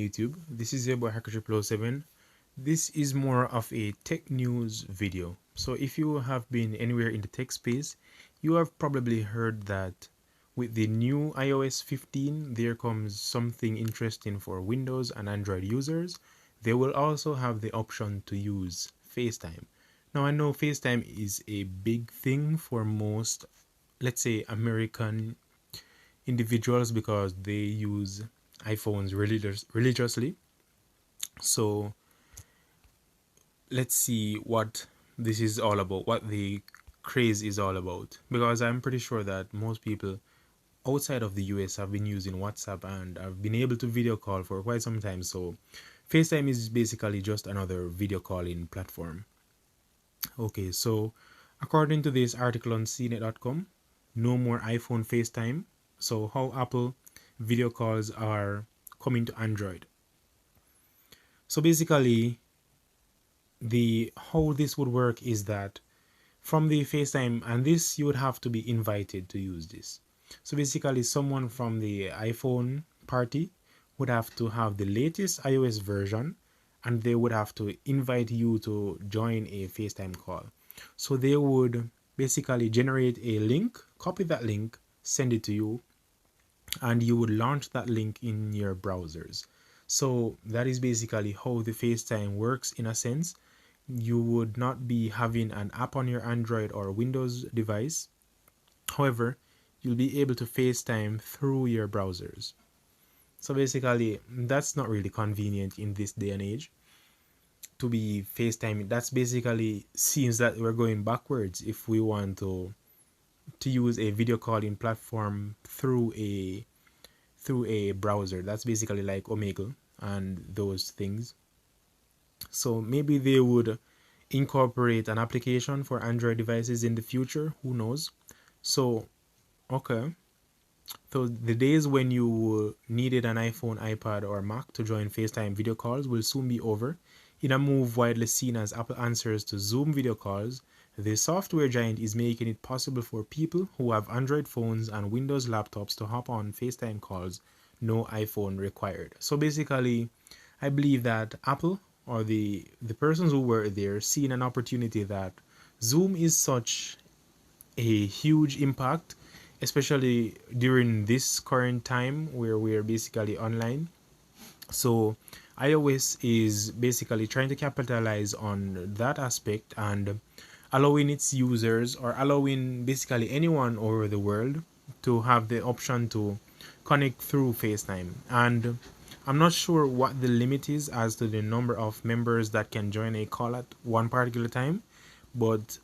YouTube. This is your boy Hacker007. This is more of a tech news video. So if you have been anywhere in the tech space, you have probably heard that with the new iOS 15, there comes something interesting for Windows and Android users. They will also have the option to use FaceTime. Now I know FaceTime is a big thing for most, let's say, American individuals because they use iPhones religiously. So let's see what this is all about, what the craze is all about, because I'm pretty sure that most people outside of the US have been using WhatsApp and have been able to video call for quite some time. So FaceTime is basically just another video calling platform. Okay, so according to this article on cnet.com, no more iPhone FaceTime. So how Apple video calls are coming to Android. So basically, the how this would work is that from the FaceTime, and this you would have to be invited to use this. So basically, someone from the iPhone party would have to have the latest iOS version, and they would have to invite you to join a FaceTime call. So they would basically generate a link, copy that link, send it to you, and you would launch that link in your browsers. So that is basically how the FaceTime works in a sense. You would not be having an app on your Android or Windows device. However, you'll be able to FaceTime through your browsers. So basically, that's not really convenient in this day and age to be FaceTime. That's basically seems that we're going backwards if we want to use a video calling platform through a browser. That's basically like Omegle and those things. So maybe they would incorporate an application for Android devices in the future. Who knows? So, okay. So the days when you needed an iPhone, iPad, or Mac to join FaceTime video calls will soon be over. In a move widely seen as Apple answers to Zoom video calls, the software giant is making it possible for people who have Android phones and Windows laptops to hop on FaceTime calls, no iPhone required. So basically, I believe that Apple or the persons who were there seeing an opportunity that Zoom is such a huge impact, especially during this current time where we're basically online. So iOS is basically trying to capitalize on that aspect and allowing its users, or allowing basically anyone over the world, to have the option to connect through FaceTime. And I'm not sure what the limit is as to the number of members that can join a call at one particular time, but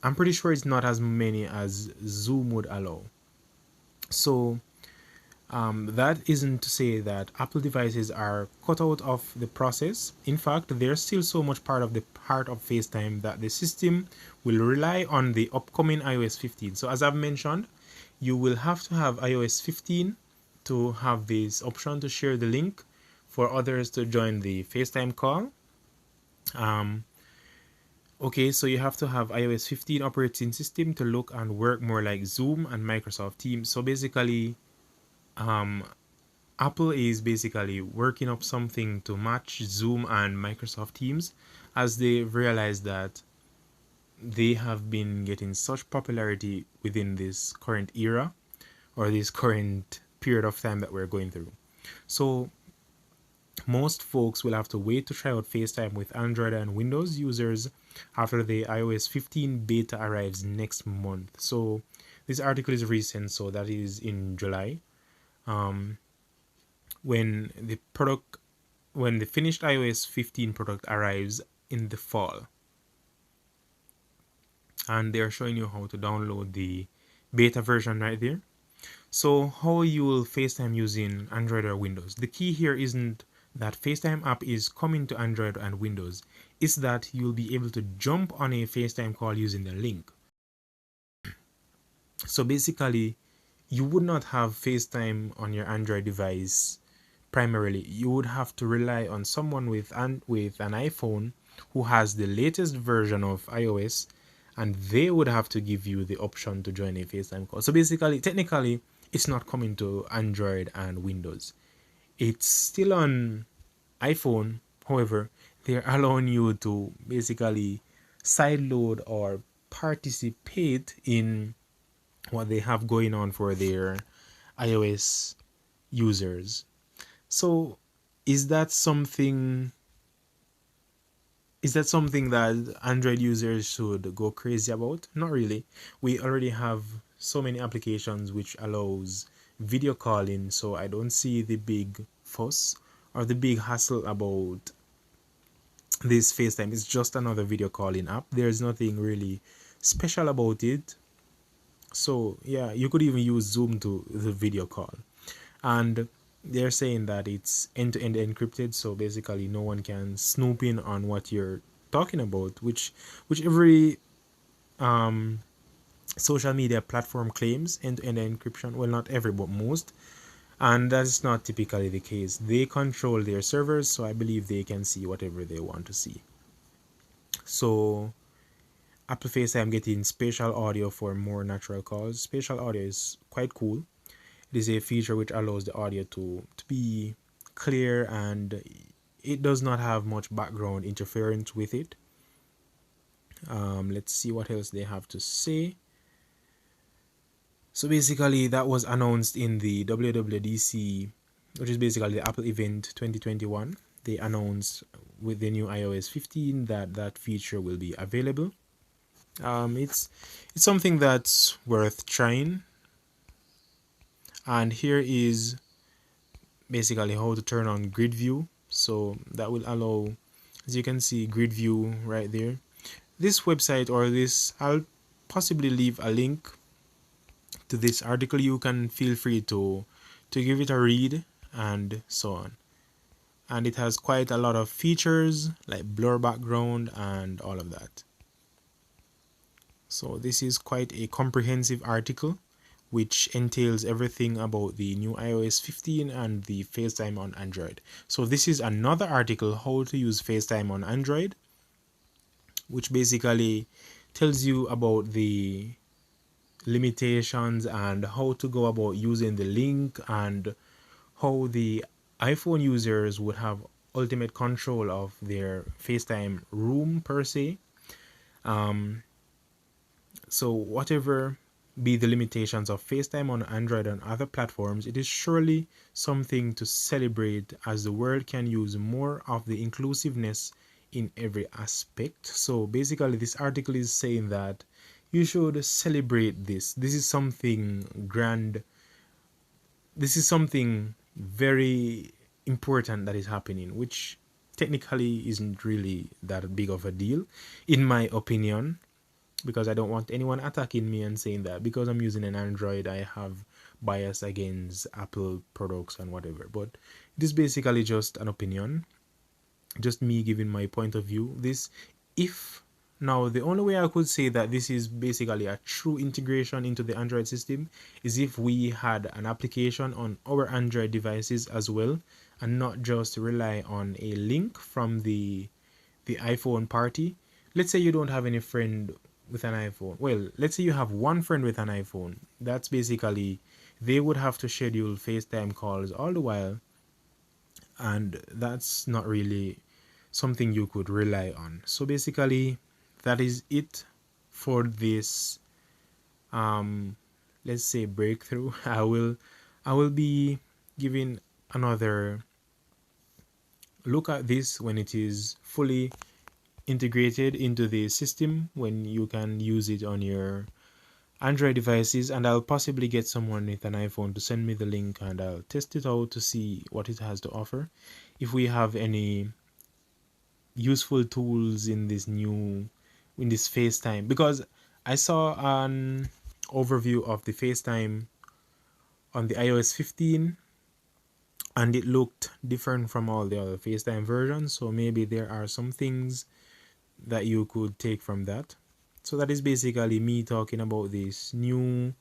I'm pretty sure it's not as many as Zoom would allow. So that isn't to say that Apple devices are cut out of the process. In fact, they're still so much part of FaceTime that the system will rely on the upcoming iOS 15. So as I've mentioned, you will have to have iOS 15 to have this option to share the link for others to join the FaceTime call. Okay, so you have to have iOS 15 operating system to look and work more like Zoom and Microsoft Teams. So basically, Apple is basically working up something to match Zoom and Microsoft Teams, as they realize that they have been getting such popularity within this current era, or this current period of time that we're going through. So most folks will have to wait to try out FaceTime with Android and Windows users after the iOS 15 beta arrives next month. So this article is recent, so that is in July. When the finished iOS 15 product arrives in the fall, and they're showing you how to download the beta version right there. So how you will FaceTime using Android or Windows. The key here isn't that FaceTime app is coming to Android and Windows. It's that you'll be able to jump on a FaceTime call using the link. So basically, you would not have FaceTime on your Android device primarily. You would have to rely on someone with an iPhone who has the latest version of iOS, and they would have to give you the option to join a FaceTime call. So basically, technically, it's not coming to Android and Windows. It's still on iPhone, however, they're allowing you to basically sideload or participate in what they have going on for their iOS users. So is that something that Android users should go crazy about? Not really. We already have so many applications which allows video calling, so I don't see the big fuss or the big hassle about this FaceTime. It's just another video calling app. There's nothing really special about it. So yeah, you could even use Zoom to the video call. And they're saying that it's end-to-end encrypted, so basically no one can snoop in on what you're talking about, which every social media platform claims end-to-end encryption. Well, not every, but most. And that's not typically the case. They control their servers, so I believe they can see whatever they want to see. So Apple FaceTime getting spatial audio for more natural calls. Spatial audio is quite cool. It is a feature which allows the audio to be clear, and it does not have much background interference with it. Let's see what else they have to say. So basically that was announced in the WWDC, which is basically the Apple event 2021. They announced with the new iOS 15 that feature will be available. It's something that's worth trying. And here is basically how to turn on grid view. So that will allow, as you can see, grid view right there. This website, or this, I'll possibly leave a link to this article. You can feel free to give it a read and so on. And it has quite a lot of features like blur background and all of that. So this is quite a comprehensive article which entails everything about the new iOS 15 and the FaceTime on Android. So this is another article, how to use FaceTime on Android, which basically tells you about the limitations and how to go about using the link, and how the iPhone users would have ultimate control of their FaceTime room per se. So whatever be the limitations of FaceTime on Android and other platforms, it is surely something to celebrate, as the world can use more of the inclusiveness in every aspect. So basically this article is saying that you should celebrate this. This is something grand. This is something very important that is happening, which technically isn't really that big of a deal, in my opinion, because I don't want anyone attacking me and saying that because I'm using an Android I have bias against Apple products and whatever. But it is basically just an opinion, just me giving my point of view. This, if now, the only way I could say that this is basically a true integration into the Android system is if we had an application on our Android devices as well, and not just rely on a link from the iPhone party. Let's say you don't have any friend with an iPhone. Well, let's say you have one friend with an iPhone. That's basically, they would have to schedule FaceTime calls all the while, and that's not really something you could rely on. So basically that is it for this let's say breakthrough. I will be giving another look at this when it is fully integrated into the system, when you can use it on your Android devices, and I'll possibly get someone with an iPhone to send me the link and I'll test it out to see what it has to offer. If we have any useful tools in this FaceTime, because I saw an overview of the FaceTime on the iOS 15 and it looked different from all the other FaceTime versions, so maybe there are some things that you could take from that. So that is basically me talking about this new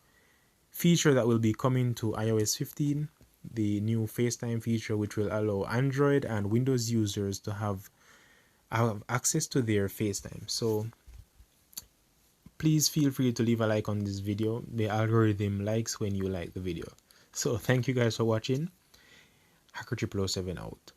feature that will be coming to iOS 15, the new FaceTime feature, which will allow Android and Windows users to have access to their FaceTime. So please feel free to leave a like on this video. The algorithm likes when you like the video. So thank you guys for watching. Hacker 007 out.